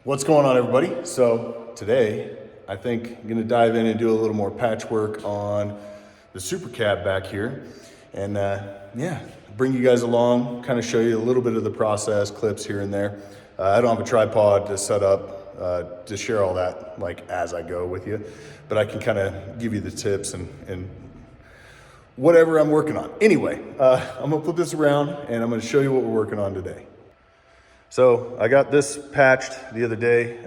What's going on, everybody? So today, I think I'm gonna dive in and do a little more patchwork on the SuperCab back here. And yeah, bring you guys along, kind of show you a little bit of the process, clips here and there. I don't have a tripod to set up to share all that like as I go with you, but I can kind of give you the tips and whatever I'm working on. Anyway, I'm gonna flip this around and I'm gonna show you what we're working on today. So I got this patched the other day.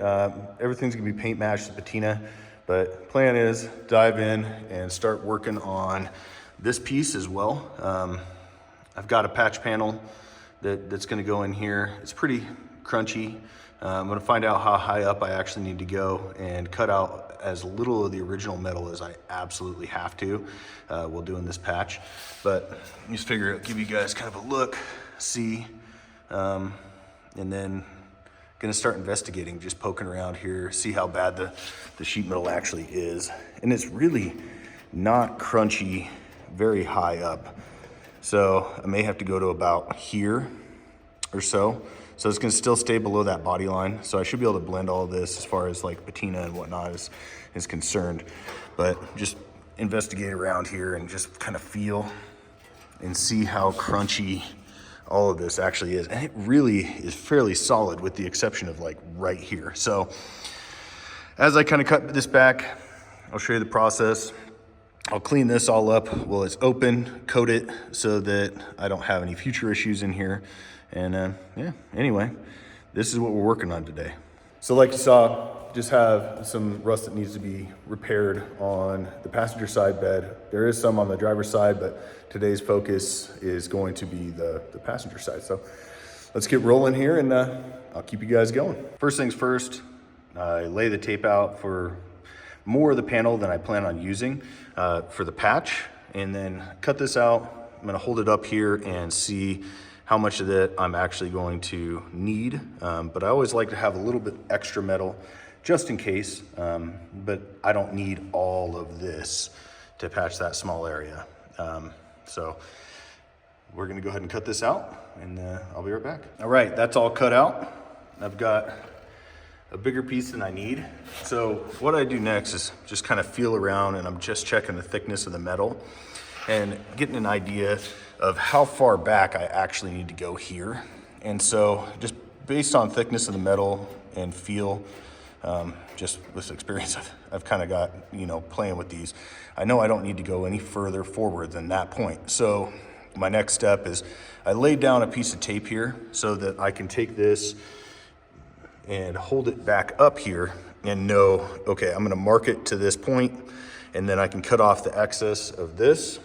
Everything's gonna be paint matched to patina, but plan is dive in and start working on this piece as well. I've got a patch panel that's gonna go in here. It's pretty crunchy. I'm gonna find out how high up I actually need to go and cut out as little of the original metal as I absolutely have to while doing this patch. But just figure I'll give you guys kind of a look, see, and then gonna start investigating, just poking around here, see how bad the sheet metal actually is. And it's really not crunchy very high up. So I may have to go to about here or so. So it's gonna still stay below that body line. So I should be able to blend all of this as far as like patina and whatnot is concerned. But just investigate around here and just kind of feel and see how crunchy all of this actually is. And it really is fairly solid with the exception of like right here. So as I kind of cut this back, I'll show you the process. I'll clean this all up while it's open, coat it so that I don't have any future issues in here. And yeah, anyway, this is what we're working on today. So like you saw, just have some rust that needs to be repaired on the passenger side bed. There is some on the driver's side, but today's focus is going to be the passenger side. So let's get rolling here and I'll keep you guys going. First things first, I lay the tape out for more of the panel than I plan on using for the patch, and then cut this out. I'm gonna hold it up here and see how much of that I'm actually going to need. But I always like to have a little bit extra metal just in case, but I don't need all of this to patch that small area. So we're gonna go ahead and cut this out and I'll be right back. All right, that's all cut out. I've got a bigger piece than I need. So what I do next is just kind of feel around, and I'm just checking the thickness of the metal and getting an idea of how far back I actually need to go here. And so just based on thickness of the metal and feel, just with experience I've kind of got, you know, playing with these, I know I don't need to go any further forward than that point. So my next step is I laid down a piece of tape here so that I can take this and hold it back up here and know, okay, I'm gonna mark it to this point, and then I can cut off the excess of this.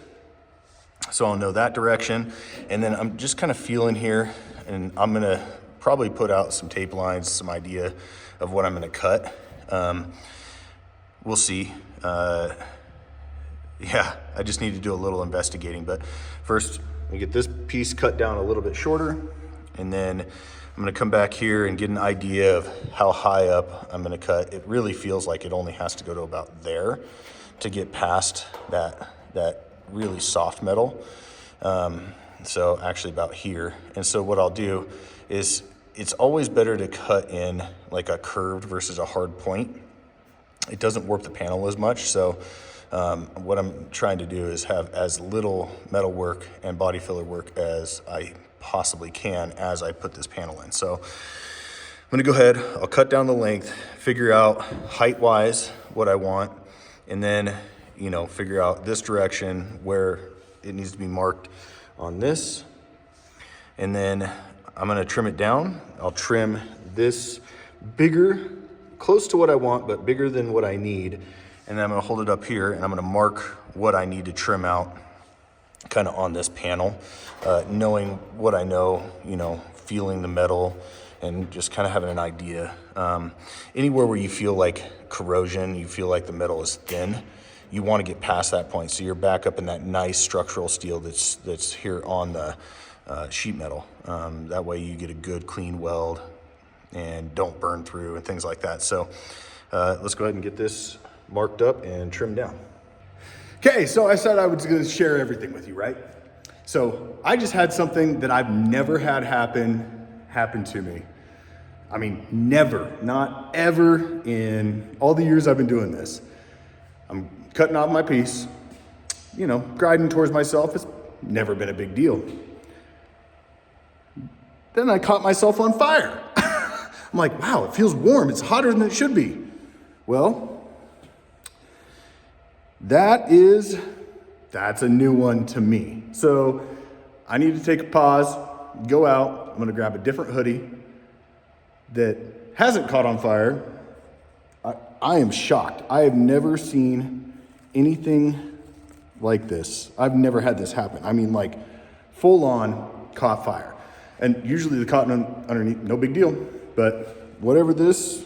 So I'll know that direction. And then I'm just kind of feeling here, and I'm gonna probably put out some tape lines, some idea of what I'm gonna cut. We'll see. Yeah, I just need to do a little investigating, but first we get this piece cut down a little bit shorter, and then I'm gonna come back here and get an idea of how high up I'm gonna cut. It really feels like it only has to go to about there to get past that really soft metal. So actually about here. And so what I'll do is, it's always better to cut in like a curved versus a hard point. It doesn't warp the panel as much. So what I'm trying to do is have as little metal work and body filler work as I possibly can as I put this panel in. So I'm gonna go ahead, I'll cut down the length, figure out height-wise what I want, and then, you know, figure out this direction where it needs to be marked on this. And then I'm gonna trim it down. I'll trim this bigger, close to what I want, but bigger than what I need. And then I'm gonna hold it up here and I'm gonna mark what I need to trim out kind of on this panel, knowing what I know, you know, feeling the metal and just kind of having an idea. Anywhere where you feel like corrosion, you feel like the metal is thin, you want to get past that point. So you're back up in that nice structural steel that's here on the sheet metal. That way you get a good clean weld and don't burn through and things like that. So let's go ahead and get this marked up and trimmed down. Okay, so I said I was gonna share everything with you, right? So I just had something that I've never had happen to me. I mean, never, not ever in all the years I've been doing this. I'm cutting off my piece, you know, grinding towards myself. It's never been a big deal. Then I caught myself on fire. I'm like, wow, it feels warm. It's hotter than it should be. Well, that's a new one to me. So I need to take a pause, go out. I'm gonna grab a different hoodie that hasn't caught on fire. I am shocked. I have never seen anything like this. I've never had this happen. I mean, like full on caught fire. And usually the cotton underneath, no big deal. But whatever this,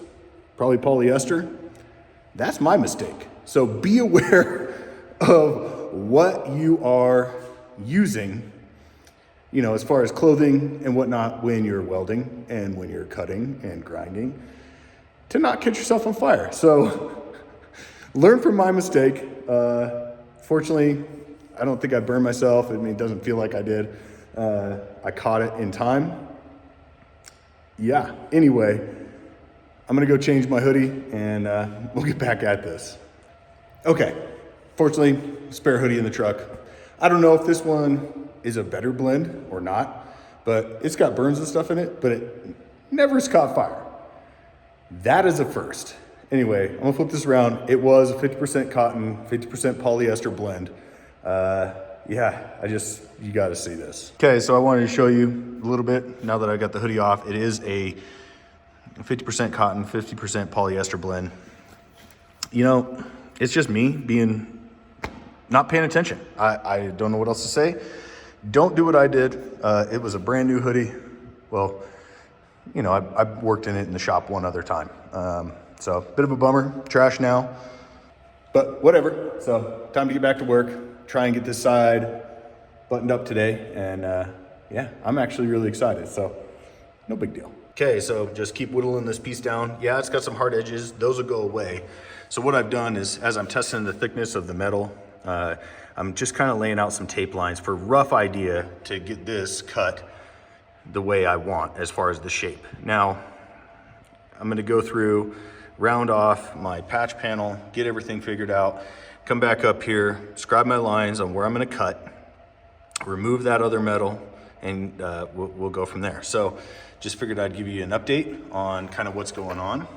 probably polyester, that's my mistake. So be aware of what you are using, you know, as far as clothing and whatnot when you're welding and when you're cutting and grinding, to not catch yourself on fire. So learn from my mistake. Fortunately, I don't think I burned myself. I mean, it doesn't feel like I did. I caught it in time. Yeah, anyway, I'm gonna go change my hoodie and we'll get back at this. Okay, fortunately, spare hoodie in the truck. I don't know if this one is a better blend or not, but it's got burns and stuff in it, but it never's caught fire. That is a first. Anyway, I'm gonna flip this around. It was a 50% cotton, 50% polyester blend. Yeah, you gotta see this. Okay, so I wanted to show you a little bit, now that I got the hoodie off. It is a 50% cotton, 50% polyester blend. You know, it's just me being not paying attention. I don't know what else to say. Don't do what I did. It was a brand new hoodie. Well, you know, I worked in it in the shop one other time. So bit of a bummer, trash now, but whatever. So time to get back to work, try and get this side buttoned up today. And yeah, I'm actually really excited. So no big deal. Okay, so just keep whittling this piece down. Yeah, it's got some hard edges. Those will go away. So what I've done is, as I'm testing the thickness of the metal, I'm just kind of laying out some tape lines for a rough idea to get this cut the way I want as far as the shape. Now, I'm gonna go through, round off my patch panel, get everything figured out, come back up here, scribe my lines on where I'm gonna cut, remove that other metal, and we'll go from there. So just figured I'd give you an update on kind of what's going on.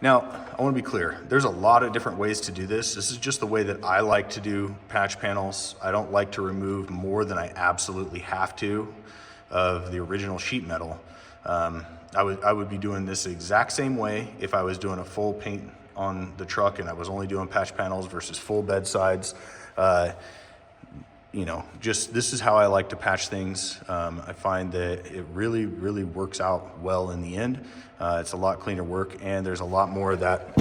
Now, I wanna be clear, there's a lot of different ways to do this. This is just the way that I like to do patch panels. I don't like to remove more than I absolutely have to of the original sheet metal. I would be doing this exact same way if I was doing a full paint on the truck and I was only doing patch panels versus full bed sides. You know, just this is how I like to patch things. I find that it really, really works out well in the end. It's a lot cleaner work and there's a lot more of that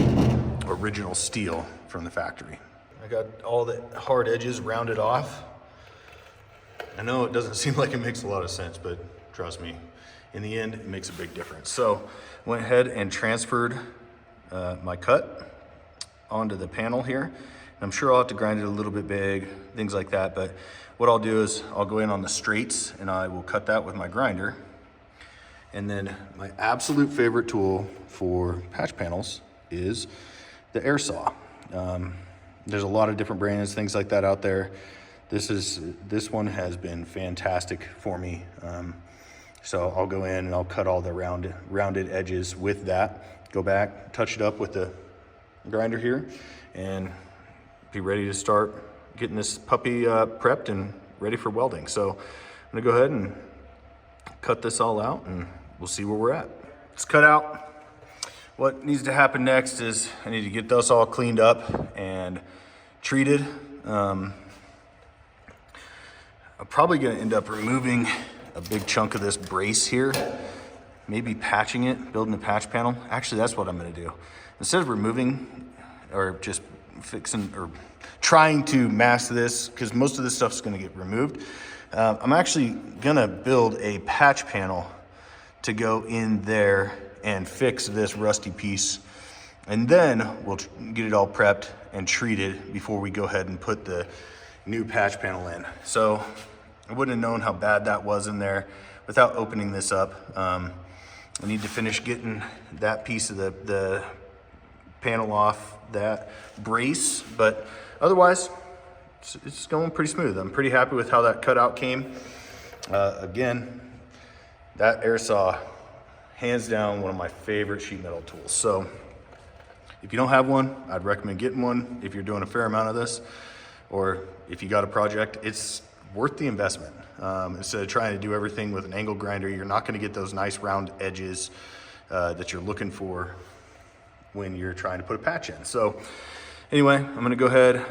original steel from the factory. I got all the hard edges rounded off. I know it doesn't seem like it makes a lot of sense, but trust me, in the end, it makes a big difference. So went ahead and transferred my cut onto the panel here. I'm sure I'll have to grind it a little bit big, things like that, but what I'll do is I'll go in on the straights and I will cut that with my grinder. And then my absolute favorite tool for patch panels is the air saw. There's a lot of different brands, things like that out there. This one has been fantastic for me. So I'll go in and I'll cut all the rounded edges with that, go back, touch it up with the grinder here, and be ready to start getting this puppy prepped and ready for welding. So I'm gonna go ahead and cut this all out and we'll see where we're at. It's cut out. What needs to happen next is I need to get this all cleaned up and treated. I'm probably gonna end up removing a big chunk of this brace here, maybe patching it, building a patch panel. Actually, that's what I'm gonna do. Instead of removing or just fixing or trying to mask this, because most of this stuff's gonna get removed, I'm actually gonna build a patch panel to go in there and fix this rusty piece. And then we'll get it all prepped and treated before we go ahead and put the new patch panel in. So I wouldn't have known how bad that was in there without opening this up. I need to finish getting that piece of the panel off that brace, but otherwise it's going pretty smooth. I'm pretty happy with how that cutout came. Again, that air saw, hands down, one of my favorite sheet metal tools. So if you don't have one, I'd recommend getting one if you're doing a fair amount of this, or if you got a project, it's worth the investment. Instead of trying to do everything with an angle grinder, you're not gonna get those nice round edges that you're looking for when you're trying to put a patch in. So anyway, I'm gonna go ahead,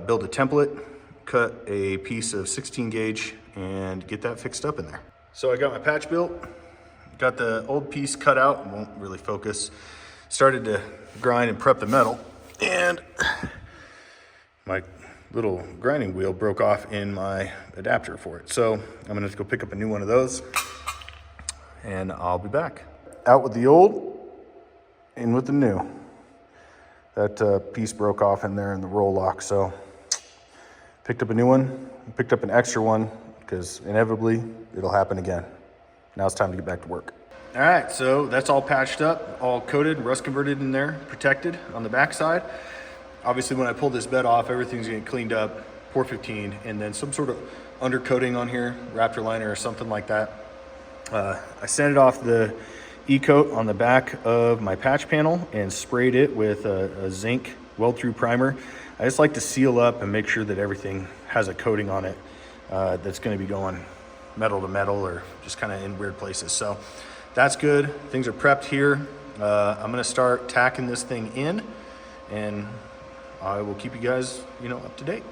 build a template, cut a piece of 16 gauge and get that fixed up in there. So I got my patch built, got the old piece cut out, won't really focus. Started to grind and prep the metal, and my little grinding wheel broke off in my adapter for it. So I'm gonna have to go pick up a new one of those, and I'll be back. Out with the old, in with the new. That piece broke off in there in the roll lock, so picked up a new one, picked up an extra one, because inevitably it'll happen again. Now it's time to get back to work. All right, so that's all patched up, all coated, rust converted in there, protected on the backside. Obviously, when I pull this bed off, everything's getting cleaned up, pour 15, and then some sort of undercoating on here, Raptor liner or something like that. I sanded off the E-coat on the back of my patch panel and sprayed it with a zinc weld-through primer. I just like to seal up and make sure that everything has a coating on it that's going to be going metal to metal or just kind of in weird places. So that's good. Things are prepped here. I'm going to start tacking this thing in, and I will keep you guys, up to date.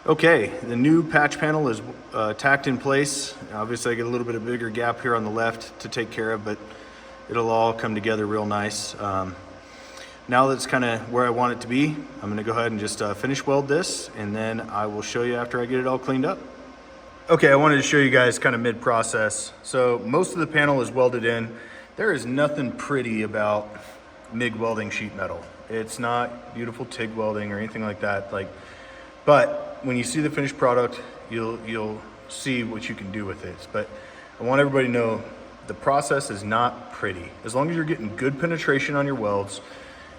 Okay, the new patch panel is tacked in place. Obviously, I get a little bit of bigger gap here on the left to take care of, but it'll all come together real nice. Now that's kind of where I want it to be, I'm going to go ahead and just finish weld this, and then I will show you after I get it all cleaned up. Okay, I wanted to show you guys kind of mid-process. So most of the panel is welded in. There is nothing pretty about MIG welding sheet metal. It's not beautiful TIG welding or anything like that. But when you see the finished product, you'll see what you can do with it. But I want everybody to know the process is not pretty. As long as you're getting good penetration on your welds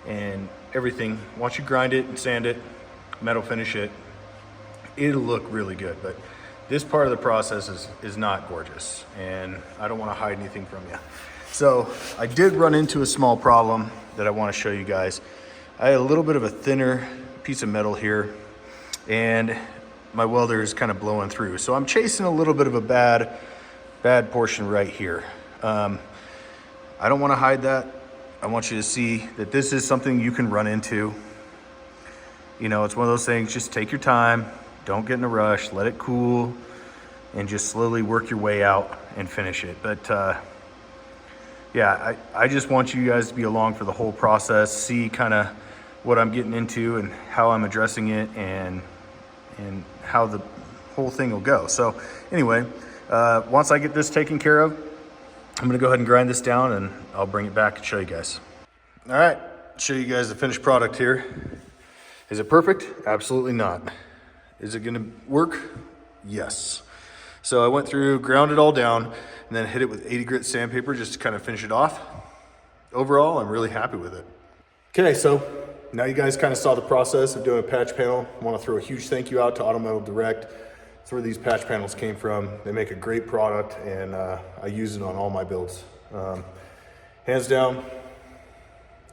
and everything, once you grind it and sand it, metal finish it, it'll look really good. But this part of the process is not gorgeous, and I don't want to hide anything from you. So I did run into a small problem that I want to show you guys. I had a little bit of a thinner piece of metal here, and my welder is kind of blowing through. So I'm chasing a little bit of a bad portion right here. I don't want to hide that. I want you to see that this is something you can run into. It's one of those things, just take your time. Don't get in a rush, let it cool, and just slowly work your way out and finish it. But yeah, I just want you guys to be along for the whole process, see kind of what I'm getting into and how I'm addressing it, and how the whole thing will go. So anyway, once I get this taken care of, I'm gonna go ahead and grind this down, and I'll bring it back and show you guys. All right, show you guys the finished product here. Is it perfect? Absolutely not. Is it gonna work? Yes. So I went through, ground it all down, and then hit it with 80 grit sandpaper just to kind of finish it off. Overall, I'm really happy with it. Okay, so now you guys kind of saw the process of doing a patch panel. I want to throw a huge thank you out to Auto Metal Direct. That's where these patch panels came from. They make a great product, and I use it on all my builds. Hands down,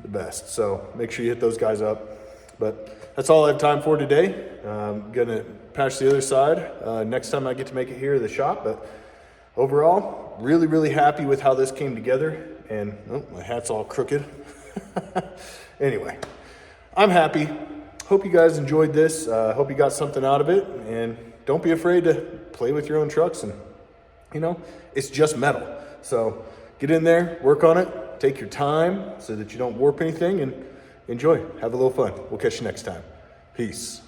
the best. So make sure you hit those guys up. But that's all I have time for today. I'm gonna patch the other side next time I get to make it here at the shop. But overall, really, really happy with how this came together. And my hat's all crooked. Anyway, I'm happy. Hope you guys enjoyed this. Hope you got something out of it. And don't be afraid to play with your own trucks. And it's just metal. So get in there, work on it, take your time so that you don't warp anything, and enjoy. Have a little fun. We'll catch you next time. Peace.